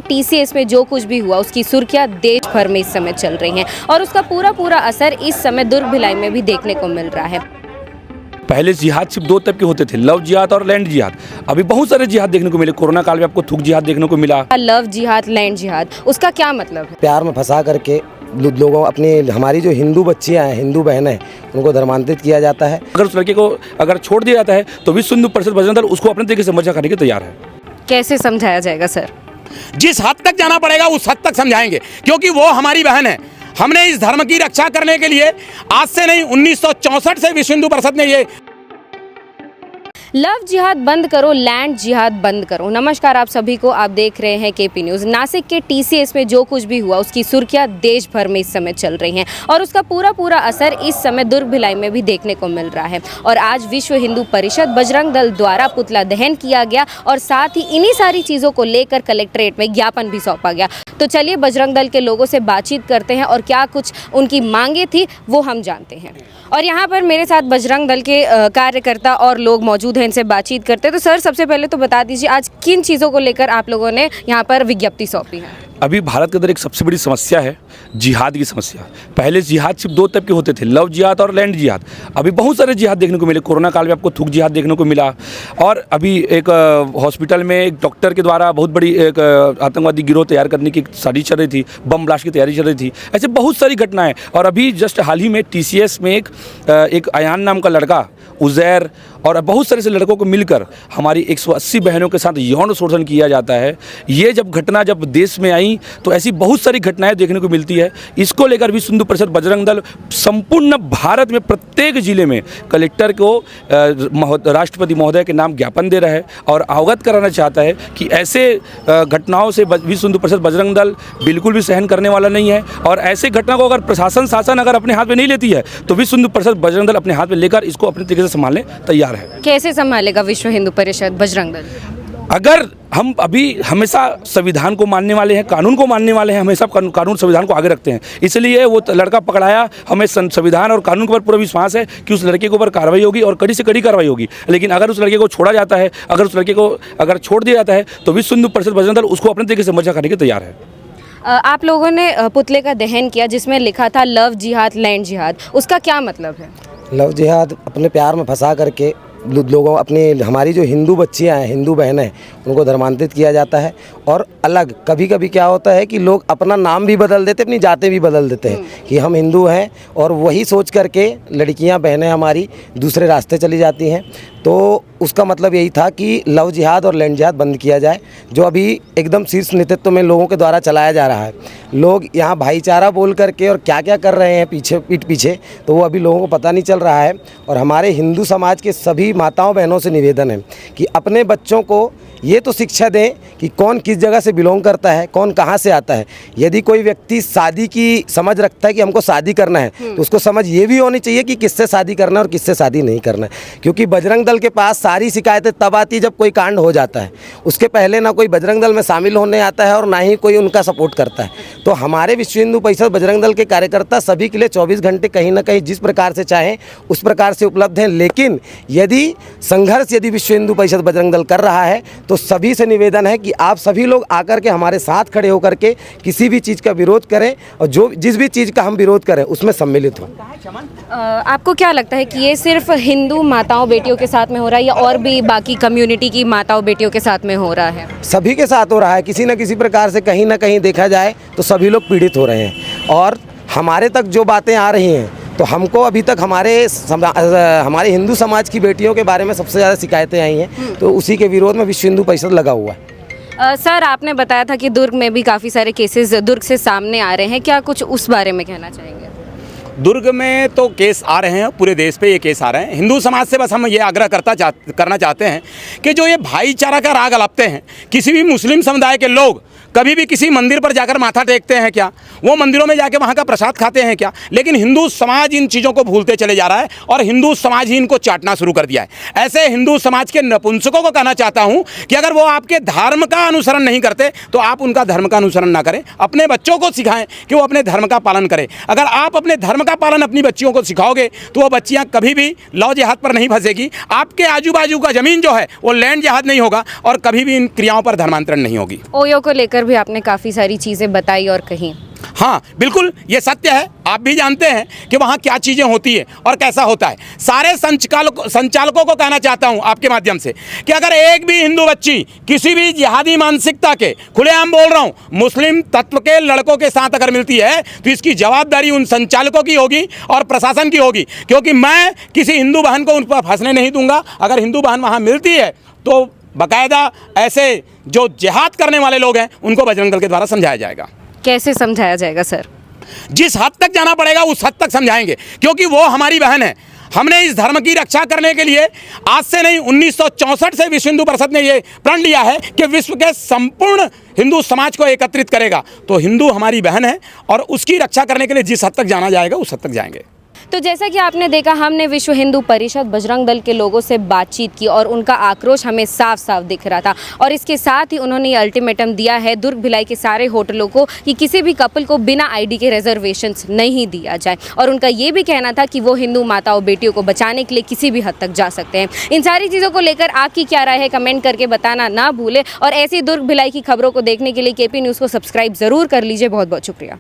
TCS में जो कुछ भी हुआ उसकी सुर्खियां देश भर में इस समय चल रही हैं और उसका पूरा असर इस समय दुर्ग भिलाई में भी देखने को मिल रहा है। पहले जिहाद सिर्फ दो टाइप के होते थे, लव जिहाद और लैंड जिहाद। अभी बहुत सारे जिहाद देखने को मिले। कोरोना काल में आपको थूक जिहाद देखने को मिला। लव जिहाद, लैंड जिहाद, उसका क्या मतलब है? प्यार में फंसा करके लोगों अपनी हमारी जो हिंदू बच्चियां हैं, हिंदू बहनें, उनको धर्मांतरित किया जाता है। अगर उस लड़के को अगर छोड़ दिया जाता है तो विश्व हिंदू परिषद बजरंग दल उसको अपने तरीके से समझा करने के तैयार है। कैसे समझाया जाएगा सर? जिस हद तक जाना पड़ेगा उस हद तक समझाएंगे, क्योंकि वो हमारी बहन है। हमने इस धर्म की रक्षा करने के लिए आज से नहीं 1964 से विश्व हिंदू परिषद ने ये लव जिहाद बंद करो, लैंड जिहाद बंद करो। नमस्कार आप सभी को, आप देख रहे हैं केपी न्यूज़। नासिक के टीसीएस में जो कुछ भी हुआ उसकी सुर्खियां देश भर में इस समय चल रही हैं और उसका पूरा असर इस समय दुर्ग भिलाई में भी देखने को मिल रहा है। और आज विश्व हिंदू परिषद बजरंग दल द्वारा पुतला दहन किया गया और साथ ही इन्हीं सारी चीज़ों को लेकर कलेक्ट्रेट में ज्ञापन भी सौंपा गया। तो चलिए बजरंग दल के लोगों से बातचीत करते हैं और क्या कुछ उनकी मांगे थी वो हम जानते हैं। और यहाँ पर मेरे साथ बजरंग दल के कार्यकर्ता और लोग मौजूद हैं, इनसे बातचीत करते हैं। तो सर सबसे पहले तो बता दीजिए आज किन चीज़ों को लेकर आप लोगों ने यहाँ पर विज्ञप्ति सौंपी है? अभी भारत के अंदर एक सबसे बड़ी समस्या है जिहाद की समस्या। पहले जिहाद सिर्फ दो टाइप के होते थे, लव जिहाद और लैंड जिहाद। अभी बहुत सारे जिहाद देखने को मिले। कोरोना काल में आपको थूक जिहाद देखने को मिला और अभी एक हॉस्पिटल में एक डॉक्टर के द्वारा बहुत बड़ी एक आतंकवादी गिरोह तैयार करने की साजिश चल रही थी, बम ब्लास्ट की तैयारी चल रही थी। ऐसे बहुत सारी घटनाएं। और अभी जस्ट हाल ही में टीसीएस में एक अयान नाम का लड़का, उज़ैर और बहुत सारे से लड़कों को मिलकर हमारी 180 बहनों के साथ यौन शोषण किया जाता है। ये जब घटना जब देश में आई तो ऐसी बहुत सारी घटनाएं देखने को मिलती है। इसको लेकर विश्व हिंदू परिषद बजरंग दल संपूर्ण भारत में प्रत्येक जिले में कलेक्टर को राष्ट्रपति महोदय के नाम ज्ञापन दे रहा है और अवगत कराना चाहता है कि ऐसे घटनाओं से विश्व हिंदू परिषद बजरंग दल बिल्कुल भी सहन करने वाला नहीं है। और ऐसे घटना को अगर प्रशासन शासन अगर अपने हाथ में नहीं लेती है तो विश्व हिंदू परिषद बजरंग दल अपने हाथ में लेकर इसको अपने तरीके से संभालने तैयार है। कैसे संभालेगा विश्व हिंदू परिषद बजरंग दल? अगर हम अभी हमेशा संविधान को मानने वाले हैं, कानून को मानने वाले हैं, हमेशा कानून संविधान को आगे रखते हैं, इसलिए वो लड़का पकड़ाया। हमें संविधान और कानून के ऊपर पूरा विश्वास है कि उस लड़के के ऊपर कार्रवाई होगी और कड़ी से कड़ी कार्रवाई होगी। लेकिन अगर उस लड़के को छोड़ा जाता है, अगर उस लड़के को अगर छोड़ दिया जाता है तो विश्व हिंदू परिषद बजरंग दल उसको अपने तरीके से समझा करने के तैयार है। आप लोगों ने पुतले का दहन किया जिसमें लिखा था लव जिहाद, लैंड जिहाद, उसका क्या मतलब है? लव जिहाद अपने प्यार में फंसा करके लोगों अपनी हमारी जो हिंदू बच्चियां हैं, हिंदू बहनें, उनको धर्मांतरित किया जाता है। और अलग कभी कभी क्या होता है कि लोग अपना नाम भी बदल देते, अपनी जातें भी बदल देते हैं कि हम हिंदू हैं, और वही सोच करके लड़कियां बहनें हमारी दूसरे रास्ते चली जाती हैं। तो उसका मतलब यही था कि लव जिहाद और लैंड जिहाद बंद किया जाए, जो अभी एकदम शीर्ष नेतृत्व में लोगों के द्वारा चलाया जा रहा है। लोग यहाँ भाईचारा बोल करके और क्या क्या कर रहे हैं पीठ पीछे, तो वो अभी लोगों को पता नहीं चल रहा है। और हमारे हिंदू समाज के सभी माताओं बहनों से निवेदन है कि अपने बच्चों को ये तो शिक्षा दें कि कौन किस जगह से बिलोंग करता है, कौन कहाँ से आता है। यदि कोई व्यक्ति शादी की समझ रखता है कि हमको शादी करना है, तो उसको समझ ये भी होनी चाहिए कि किससे शादी करना है और किससे शादी नहीं करना है। क्योंकि बजरंग दल के पास सारी शिकायतें तब आती है जब कोई कांड हो जाता है। उसके पहले ना कोई बजरंग दल में शामिल होने आता है और ना ही कोई उनका सपोर्ट करता है। तो हमारे विश्व हिंदू परिषद बजरंग दल के कार्यकर्ता सभी के लिए 24 घंटे कहीं ना कहीं जिस प्रकार से चाहें उस प्रकार से उपलब्ध हैं। लेकिन यदि संघर्ष यदि विश्व हिंदू परिषद बजरंग दल कर रहा है तो सभी से निवेदन है कि आप सभी लोग आकर के हमारे साथ खड़े होकर के किसी भी चीज़ का विरोध करें और जो जिस भी चीज़ का हम विरोध करें उसमें सम्मिलित हों। आपको क्या लगता है कि ये सिर्फ हिंदू माताओं बेटियों के साथ में हो रहा है या और भी बाकी कम्युनिटी की माताओं बेटियों के साथ में हो रहा है? सभी के साथ हो रहा है। किसी न किसी प्रकार से कहीं ना कहीं देखा जाए तो सभी लोग पीड़ित हो रहे हैं। और हमारे तक जो बातें आ रही हैं तो हमको अभी तक हमारे हिंदू समाज की बेटियों के बारे में सबसे ज़्यादा शिकायतें आई हैं, तो उसी के विरोध में विश्व हिंदू परिषद लगा हुआ है। सर आपने बताया था कि दुर्ग में भी काफ़ी सारे केसेस दुर्ग से सामने आ रहे हैं, क्या कुछ उस बारे में कहना चाहेंगे? दुर्ग में तो केस आ रहे हैं, पूरे देश पे ये केस आ रहे हैं। हिंदू समाज से बस हम ये आग्रह करना चाहते हैं कि जो ये भाईचारा का राग अलापते हैं, किसी भी मुस्लिम समुदाय के लोग कभी भी किसी मंदिर पर जाकर माथा टेकते हैं क्या? वो मंदिरों में जाके वहाँ का प्रसाद खाते हैं क्या? लेकिन हिंदू समाज इन चीज़ों को भूलते चले जा रहा है और हिंदू समाज ही इनको चाटना शुरू कर दिया है। ऐसे हिंदू समाज के नपुंसकों को कहना चाहता हूँ कि अगर वो आपके धर्म का अनुसरण नहीं करते तो आप उनका धर्म का अनुसरण ना करें। अपने बच्चों को सिखाएं कि वो अपने धर्म का पालन करें। अगर आप अपने धर्म का पालन अपनी बच्चियों को सिखाओगे तो वो बच्चियाँ कभी भी लव जिहाद पर नहीं फंसेगी। आपके आजू बाजू का ज़मीन जो है वो लैंड जिहाद नहीं होगा और कभी भी इन क्रियाओं पर धर्मांतरण नहीं होगी। ओयो को लेकर लेकर भी आपने काफ़ी सारी चीज़ें बताई और कही। हाँ बिल्कुल, ये सत्य है। आप भी जानते हैं कि वहाँ क्या चीज़ें होती है और कैसा होता है। सारे संचालकों को कहना चाहता हूँ आपके माध्यम से कि अगर एक भी हिंदू बच्ची किसी भी जिहादी मानसिकता के, खुलेआम बोल रहा हूँ, मुस्लिम तत्व के लड़कों के साथ अगर मिलती है तो इसकी जवाबदारी उन संचालकों की होगी और प्रशासन की होगी, क्योंकि मैं किसी हिंदू बहन को उन पर फंसने नहीं दूंगा। अगर हिंदू बहन वहाँ मिलती है तो बाकायदा ऐसे जो जिहाद करने वाले लोग हैं उनको बजरंग दल के द्वारा समझाया जाएगा। कैसे समझाया जाएगा सर? जिस हद तक जाना पड़ेगा उस हद तक समझाएंगे, क्योंकि वो हमारी बहन है। हमने इस धर्म की रक्षा करने के लिए आज से नहीं, 1964 से विश्व हिंदू परिषद ने ये प्रण लिया है कि विश्व के संपूर्ण हिंदू समाज को एकत्रित करेगा। तो हिंदू हमारी बहन है और उसकी रक्षा करने के लिए जिस हद तक जाना जाएगा उस हद तक जाएंगे। तो जैसा कि आपने देखा, हमने विश्व हिंदू परिषद बजरंग दल के लोगों से बातचीत की और उनका आक्रोश हमें साफ साफ दिख रहा था। और इसके साथ ही उन्होंने ये अल्टीमेटम दिया है दुर्ग भिलाई के सारे होटलों को कि किसी भी कपल को बिना आईडी के रिजर्वेशंस नहीं दिया जाए। और उनका ये भी कहना था कि वो हिंदू माताओं बेटियों को बचाने के लिए किसी भी हद तक जा सकते हैं। इन सारी चीज़ों को लेकर आपकी क्या राय है, कमेंट करके बताना ना भूलें। और ऐसी दुर्ग भिलाई की खबरों को देखने के लिए केपी न्यूज़ को सब्सक्राइब ज़रूर कर लीजिए। बहुत बहुत शुक्रिया।